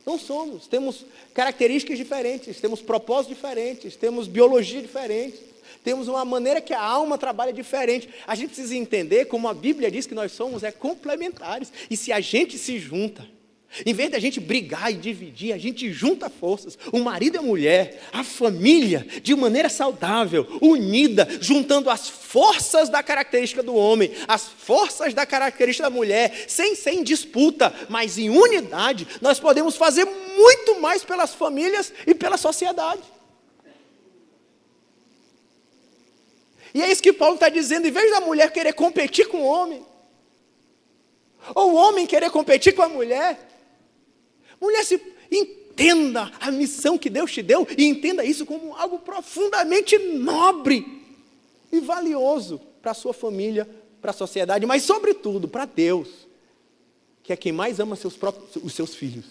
Não somos, temos características diferentes, temos propósitos diferentes, temos biologia diferente, temos uma maneira que a alma trabalha diferente. A gente precisa entender, como a Bíblia diz que nós somos, complementares. E se a gente se junta, em vez de a gente brigar e dividir, a gente junta forças, o marido e a mulher, a família, de maneira saudável, unida, juntando as forças da característica do homem, as forças da característica da mulher, sem ser em disputa, mas em unidade, nós podemos fazer muito mais pelas famílias e pela sociedade. E é isso que Paulo está dizendo, em vez da mulher querer competir com o homem, ou o homem querer competir com a mulher, Mulher, entenda a missão que Deus te deu e entenda isso como algo profundamente nobre e valioso para a sua família, para a sociedade, mas sobretudo para Deus, que é quem mais ama os seus filhos.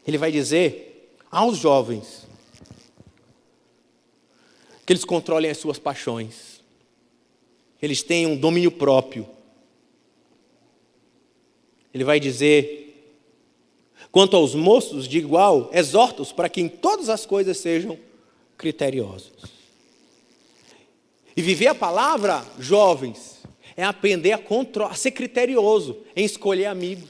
Ele vai dizer aos jovens que eles controlem as suas paixões, eles tenham domínio próprio. Ele vai dizer, quanto aos moços, de igual, exorta-os para que em todas as coisas sejam criteriosos. E viver a palavra, jovens, é aprender a ser criterioso, em escolher amigos,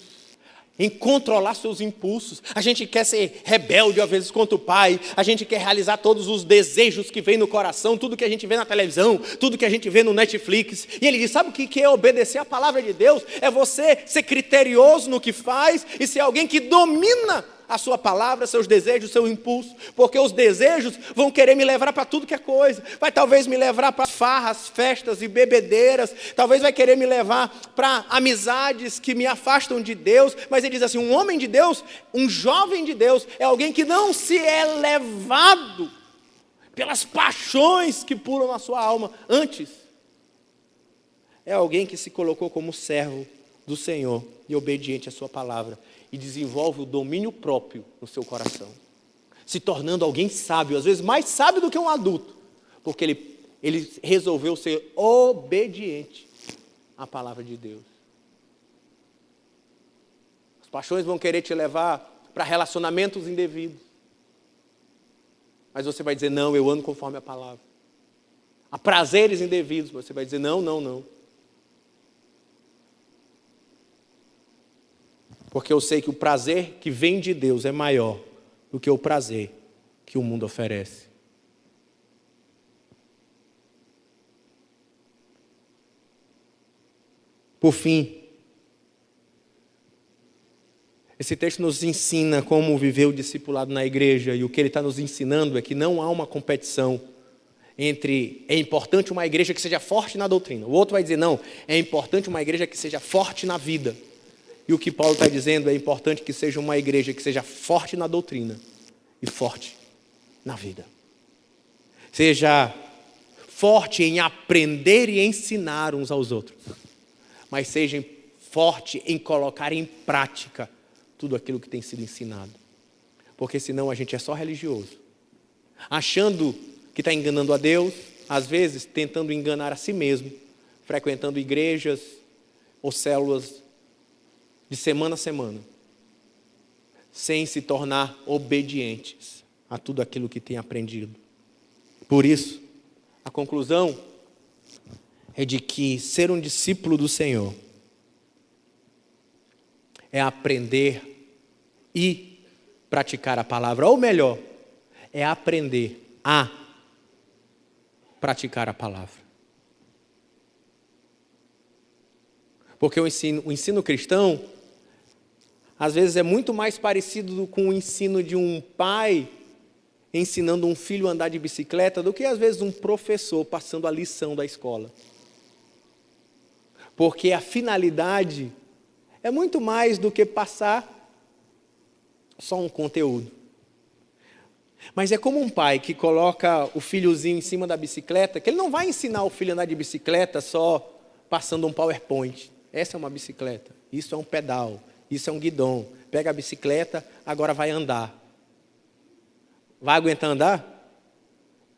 em controlar seus impulsos. A gente quer ser rebelde, às vezes, contra o pai. A gente quer realizar todos os desejos que vem no coração, tudo que a gente vê na televisão, tudo que a gente vê no Netflix. E ele diz, sabe o que é obedecer a palavra de Deus? É você ser criterioso no que faz e ser alguém que domina a sua palavra, seus desejos, seu impulso, porque os desejos vão querer me levar para tudo que é coisa, vai talvez me levar para farras, festas e bebedeiras, talvez vai querer me levar para amizades que me afastam de Deus, mas ele diz assim, um homem de Deus, um jovem de Deus, é alguém que não se é levado pelas paixões que pulam na sua alma, antes, é alguém que se colocou como servo do Senhor e obediente à sua palavra, e desenvolve o domínio próprio no seu coração, se tornando alguém sábio, às vezes mais sábio do que um adulto, porque ele resolveu ser obediente à palavra de Deus. As paixões vão querer te levar para relacionamentos indevidos, mas você vai dizer, não, eu ando conforme a palavra. A prazeres indevidos, você vai dizer, não, não, não. Porque eu sei que o prazer que vem de Deus é maior do que o prazer que o mundo oferece. Por fim, esse texto nos ensina como viver o discipulado na igreja, e o que ele está nos ensinando é que não há uma competição entre é importante uma igreja que seja forte na doutrina. O outro vai dizer, não, é importante uma igreja que seja forte na vida. E o que Paulo está dizendo é importante que seja uma igreja que seja forte na doutrina e forte na vida. Seja forte em aprender e ensinar uns aos outros, mas seja forte em colocar em prática tudo aquilo que tem sido ensinado. Porque senão a gente é só religioso, achando que está enganando a Deus, às vezes tentando enganar a si mesmo, frequentando igrejas ou células de semana a semana, sem se tornar obedientes a tudo aquilo que tem aprendido. Por isso, a conclusão é de que ser um discípulo do Senhor é aprender e praticar a palavra, ou melhor, é aprender a praticar a palavra. Porque o ensino cristão, às vezes é muito mais parecido com o ensino de um pai ensinando um filho a andar de bicicleta do que às vezes um professor passando a lição da escola. Porque a finalidade é muito mais do que passar só um conteúdo. Mas é como um pai que coloca o filhozinho em cima da bicicleta, que ele não vai ensinar o filho a andar de bicicleta só passando um PowerPoint. Essa é uma bicicleta, isso é um pedal. Isso é um guidão. Pega a bicicleta, agora vai andar. Vai aguentar andar?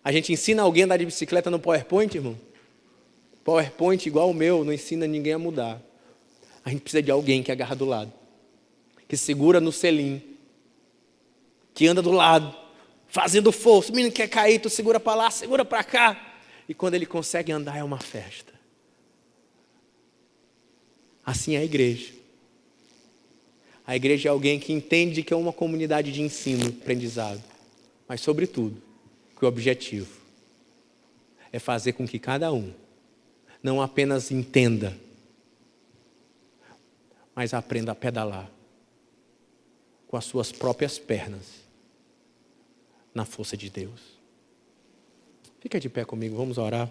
A gente ensina alguém a andar de bicicleta no PowerPoint, irmão? PowerPoint igual o meu, não ensina ninguém a mudar. A gente precisa de alguém que agarra do lado, que segura no selim, que anda do lado, fazendo força. O menino quer cair, tu segura para lá, segura para cá. E quando ele consegue andar, é uma festa. Assim é a igreja. A igreja é alguém que entende que é uma comunidade de ensino, aprendizado, mas, sobretudo, que o objetivo é fazer com que cada um não apenas entenda, mas aprenda a pedalar com as suas próprias pernas na força de Deus. Fica de pé comigo, vamos orar.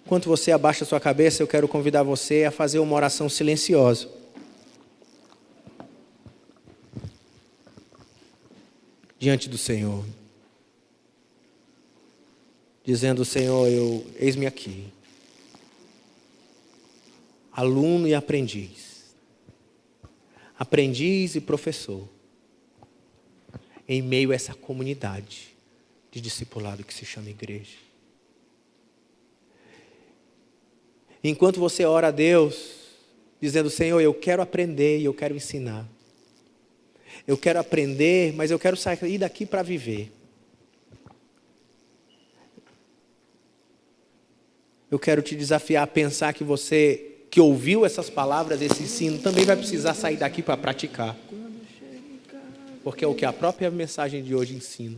Enquanto você abaixa sua cabeça, eu quero convidar você a fazer uma oração silenciosa. Diante do Senhor. Dizendo: Senhor, eis-me aqui. Aluno e aprendiz. Aprendiz e professor. Em meio a essa comunidade de discipulado que se chama igreja. Enquanto você ora a Deus, dizendo: Senhor, eu quero aprender e eu quero ensinar. Eu quero aprender, mas eu quero sair daqui para viver. Eu quero te desafiar a pensar que você que ouviu essas palavras, esse ensino, também vai precisar sair daqui para praticar. Porque é o que a própria mensagem de hoje ensina.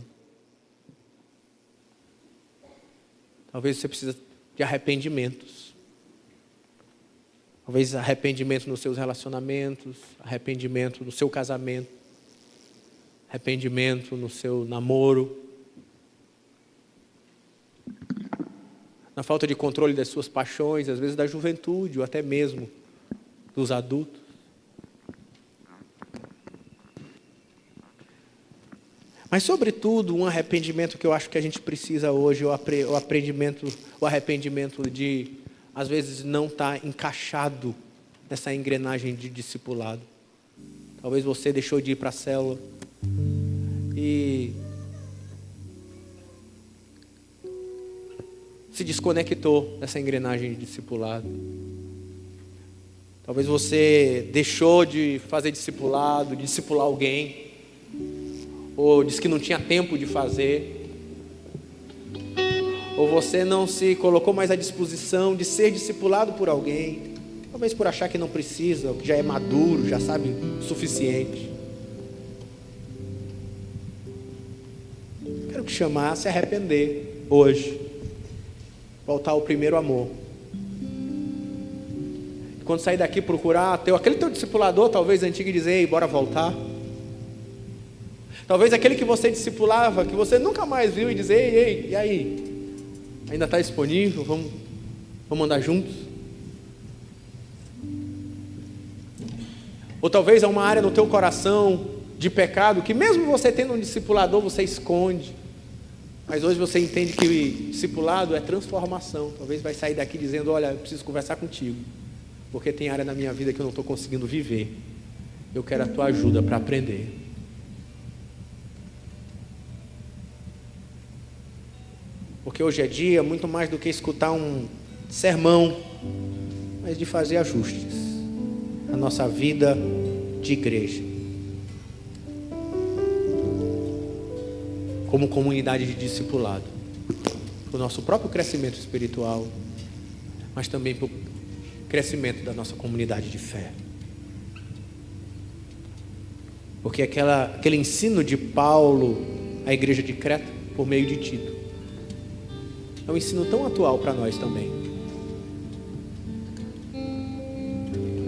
Talvez você precise de arrependimentos. Talvez arrependimento nos seus relacionamentos, arrependimento no seu casamento, arrependimento no seu namoro, na falta de controle das suas paixões, às vezes da juventude ou até mesmo dos adultos. Mas, sobretudo, um arrependimento que eu acho que a gente precisa hoje, o arrependimento de, às vezes, não estar encaixado nessa engrenagem de discipulado. Talvez você deixou de ir para a célula e se desconectou dessa engrenagem de discipulado. Talvez você deixou de fazer discipulado, de discipular alguém, ou disse que não tinha tempo de fazer, ou você não se colocou mais à disposição de ser discipulado por alguém, talvez por achar que não precisa, que já é maduro, já sabe o suficiente. Quero te chamar a se arrepender hoje, voltar ao primeiro amor. E quando sair daqui, procurar aquele teu discipulador, talvez antigo, e dizer: ei, bora voltar. Talvez aquele que você discipulava, que você nunca mais viu, e dizer: ei, e aí? Ainda está disponível? Vamos andar juntos? Ou talvez há uma área no teu coração de pecado, que mesmo você tendo um discipulador, você esconde. Mas hoje você entende que discipulado é transformação. Talvez vai sair daqui dizendo: olha, eu preciso conversar contigo, porque tem área na minha vida que eu não estou conseguindo viver. Eu quero a tua ajuda para aprender. Porque hoje é dia, muito mais do que escutar um sermão, mas de fazer ajustes na nossa vida de igreja, como comunidade de discipulado, para o nosso próprio crescimento espiritual, mas também para o crescimento da nossa comunidade de fé. Porque aquele ensino de Paulo à igreja de Creta, por meio de Tito, é um ensino tão atual para nós também.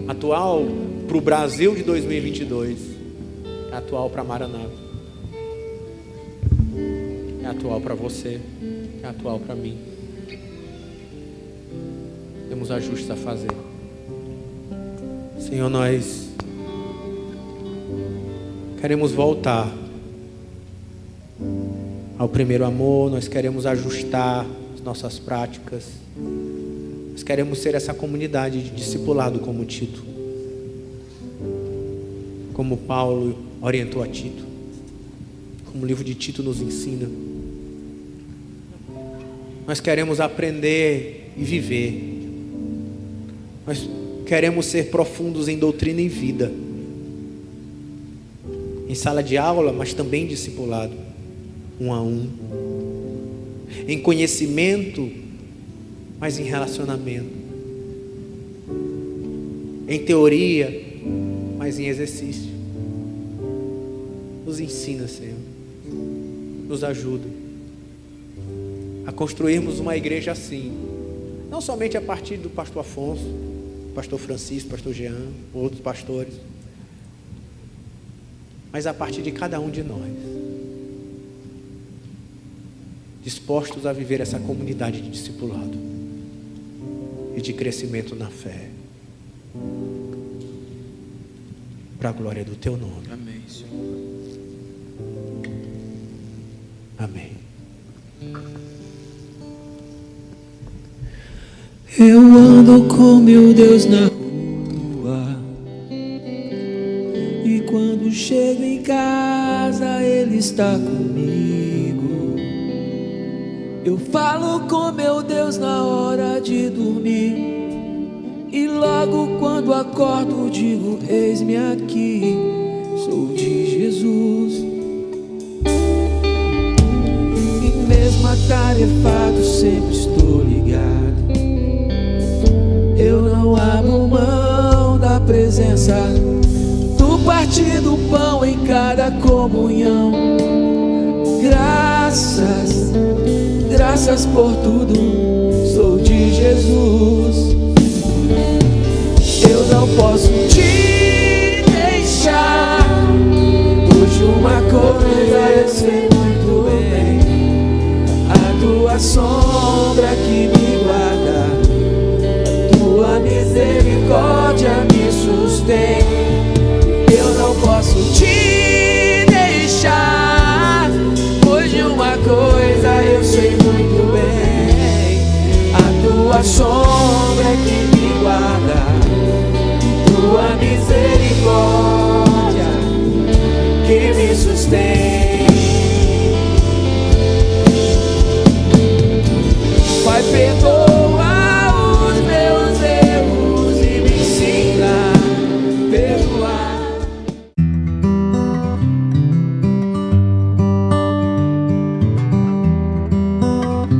Atual para o Brasil de 2022. É atual para Maranata. É atual para você. É atual para mim. Temos ajustes a fazer. Senhor, nós queremos voltar ao primeiro amor. Nós queremos ajustar nossas práticas. Nós queremos ser essa comunidade de discipulado como Tito, como Paulo orientou a Tito, como o livro de Tito nos ensina. Nós queremos aprender e viver. Nós queremos ser profundos em doutrina e vida, em sala de aula, mas também discipulado, um a um, em conhecimento, mas em relacionamento, em teoria, mas em exercício. Nos ensina, Senhor, nos ajuda a construirmos uma igreja assim, não somente a partir do pastor Afonso, pastor Francisco, pastor Jean, outros pastores, mas a partir de cada um de nós, dispostos a viver essa comunidade de discipulado. de crescimento na fé. Para a glória do teu nome. Amém, Senhor. Amém. Eu ando com meu Deus na rua, e quando chego em casa Ele está comigo. Eu falo com meu Deus na hora de dormir, e logo quando acordo digo: eis-me aqui, sou de Jesus. E mesmo atarefado sempre estou ligado, eu não abro mão da presença, do partir do pão em cada comunhão. Graças por tudo, sou de Jesus. Eu não posso te deixar, hoje uma coisa eu sei muito bem: a tua sombra que me guarda, tua misericórdia me sustém. Eu não posso te